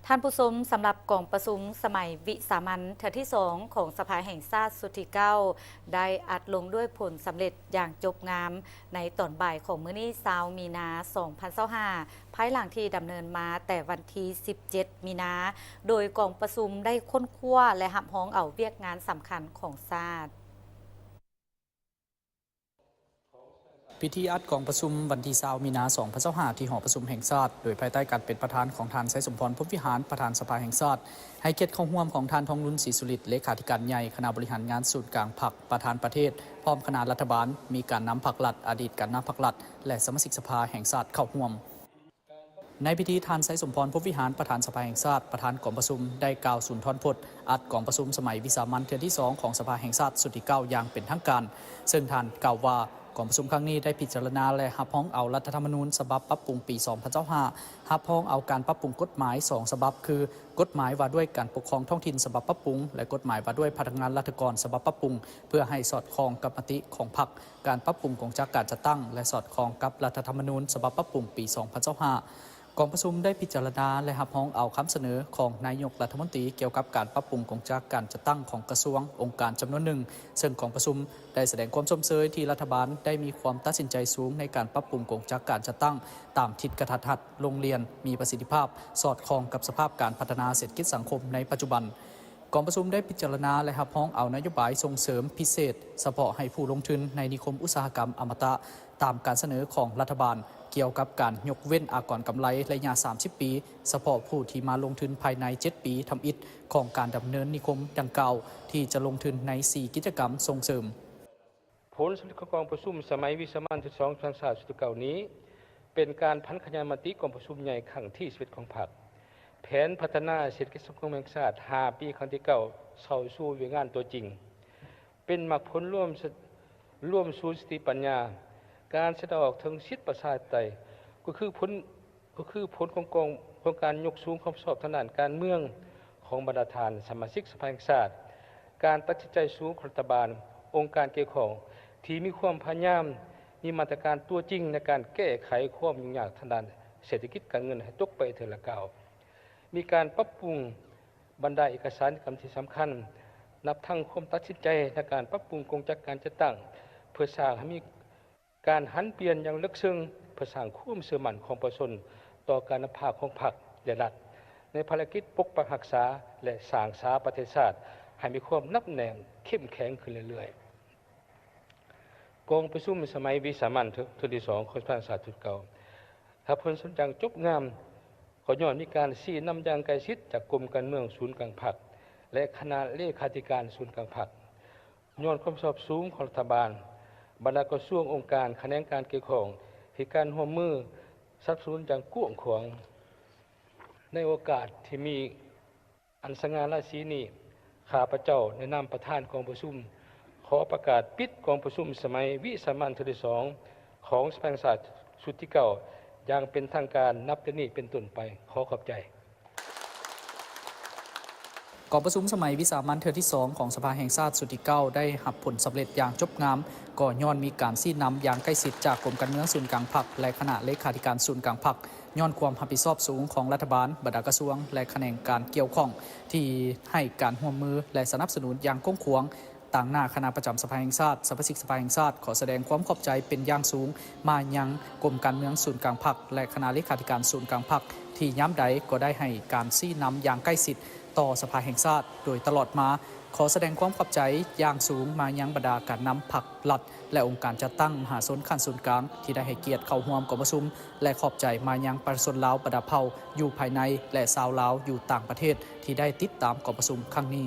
ท่านผู้ชมสำหรับกองประชุมสมัยวิสามัญเทื่อที่2ของสภาแห่งชาติสุดที่9ได้อัดลงด้วยผลสำเร็จอย่างจบงามในตอนบ่ายของมื้อนี้20มีนา2025ภายหลังที่ดำเนินมาแต่วันที่17มีนาโดยกองประชุมได้ค้นคว้าและหับฮ้องเอาเวียกงานสำคัญของชาติพิธีอัดกองประชุมวันที่20มีนา2025ที่หอประชุมแห่งชาติโดยภายใต้การเป็นประธานของท่านไสสมพร พรหมวิหารประธานสภาแห่งชาติให้เกียรติเข้าร่วมของท่านทองรุ้นศรีสุริตเลขาธิการใหญ่คณะบริหารงานศูนย์กลางพรรคประธานประเทศพร้อมคณะรัฐบาลมีการนำพรรครัฐอดีตการนำพรรครัฐและสมาชิกสภาแห่งชาติเข้าร่วมในพิธีท่านไสสมพร พรหมวิหารประธานสภาแห่งชาติประธานกองประชุมได้กล่าวสุนทรพจน์อัดกองประชุมสมัยวิสามัญเทื่อที่2ของสภาแห่งชาติสุดที่9อย่างเป็นทางการซึ่งท่านกล่าวว่ากองประชุมครั้งนี้ได้พิจารณาและรับรองเอารัฐธรรมนูญฉบับปรับปรุงปี2025รับรองเอาการปรับปรุงกฎหมาย2ฉบับคือกฎหมายว่าด้วยการปกครองท้องถิ่นฉบับปรับปรุงและกฎหมายว่าด้วยพนักงานราชการฉบับปรับปรุงเพื่อให้สอดคล้องกับมติของพรรคการปรับปรุงของจากการจัดตั้งและสอดคล้องกับรัฐธรรมนูญฉบับปรับปรุงปี2025กองประชุมได้พิจารณาและรับรองเอาคำเสนอของนายกรัฐมนตรีเกี่ยวกับการปรับปรุงของจากการจัดตั้งของกระทรวงองค์การจำนวนหนึ่งซึ่งกองประชุมได้แสดงความชมเชยที่รัฐบาลได้มีความตัดสินใจสูงในการปรับปรุงของจากการจัดตั้งตามทิศกระทัดรัดโรงเรียนมีประสิทธิภาพสอดคล้องกับสภาพการพัฒนาเศรษฐกิจสังคมในปัจจุบันกองประชุมได้พิจารณาและรับรองเอานโยบายส่งเสริมพิเศษเฉพาะให้ผู้ลงทุนในนิคมอุตสาหกรรมอมตะตามการเสนอของรัฐบาลเกี่ยวกับการยกเว้นอากรกำไรระยะ30 ปีเฉพาะผู้ที่มาลงทุนภายใน7 ปีทำอิฐของการดำเนินนิคมดังกล่าวที่จะลงทุนใน4 กิจกรรมส่งเสริมผลสรุปของกองประชุมสมัยวิสามัญที่2ทางศาสตร์สุดเก่านี้เป็นการพันขยายมติกองประชุมใหญ่ครั้งที่11ของพรรคแผนพัฒนาเศรษฐกิจสังคมแห่งชาติ5 ปีครั้งที่9เข้าสู่เวียงานตัวจริงเป็นมรรคผลร่วมสู่สติปัญญาการแสดงออกถึงสิทธิประชาธิปไตยก็คือผลของการยกสูงความชอบทางด้านการเมืองของบรรดาฐานสมาชิกสภาแห่งชาติการตัดสินใจสูงของรัฐบาลองค์การเกี่ยวข้องที่มีความพยายามมีมาตรการตัวจริงในการแก้ไขความยุ่งยากทางด้านเศรษฐกิจการเงินให้ตกไปเถิดละก้าวมีการปรับปรุงบรรดาเอกสารกรรมที่สำคัญนับทั้งความตัดสินใจในการปรับปรุงกองจัดการจัดตั้งเพื่อสร้างให้มีการหันเปลี่ยนอย่างลึกซึ้งเพื่อสร้างความเชื่อมั่นของประชาชนต่อการนำพาของพรรคและรัฐในภารกิจปกปักรักษาและสร้างสาประเทศชาติให้มีความนับแน่นเข้มแข็งขึ้นเรื่อยๆกองประชุมสมัยวิสามัญเทื่อที่2ของสภาศาสตร์สุดเก่าถ้าผลสนจังจบงามขอย้อนมีการชี้นำอย่างใกล้ชิดจากกรมการเมืองศูนย์กลางพรรคและคณะเลขาธิการศูนย์กลางพรรคย้อนความสอบสูงของรัฐบาลบรรดากระทรวงองค์การแขนงการเกี่ยวข้องให้การร่วมมือสนับสนุนอย่างกว้างขวางในโอกาสที่มีอันสง่าราศีนี้ข้าพเจ้าในนามประธานกองประชุมขอประกาศปิดกองประชุมสมัยวิสามัญเทื่อที่2ของสภาแห่งชาติสุดที่9อย่างเป็นทางการนับแต่นี้เป็นต้นไปขอขอบใจกองประชุมสมัยวิสามัญเทื่อที่2ของสภาแห่งชาติสุดที่9ได้รับผลสำเร็จอย่างจบงามก่อย้อนมีการชี้นำอย่างใกล้ชิดจากกรมการเมืองศูนย์กลางพรรคและคณะเลขาธิการศูนย์กลางพรรคย้อนความรับผิดชอบสูงของรัฐบาลบรรดากระทรวงและแขนงการเกี่ยวข้องที่ให้การร่วมมือและสนับสนุนอย่างกว้างขวางต่างหน้าคณะประจำสภาแห่งชาติสมาชิกสภาแห่งชาติขอแสดงความขอบใจเป็นอย่างสูงมายังกรมการเมืองศูนย์กลางพรรคและคณะเลขาธิการศูนย์กลางพรรคที่ย้ำใดก็ได้ให้การชี้นำอย่างใกล้ชิดต่อสภาแห่งชาติโดยตลอดมาขอแสดงความขอบใจอย่างสูงมายังบรรดาการนำพรรครัฐและองค์การจัดตั้งมหาชนขั้นศูนย์กลางที่ได้ให้เกียรติเข้าร่วมกองประชุมและขอบใจมายังประชาชนลาวบรรดาเผ่าอยู่ภายในและชาวลาวอยู่ต่างประเทศที่ได้ติดตามกองประชุมครั้งนี้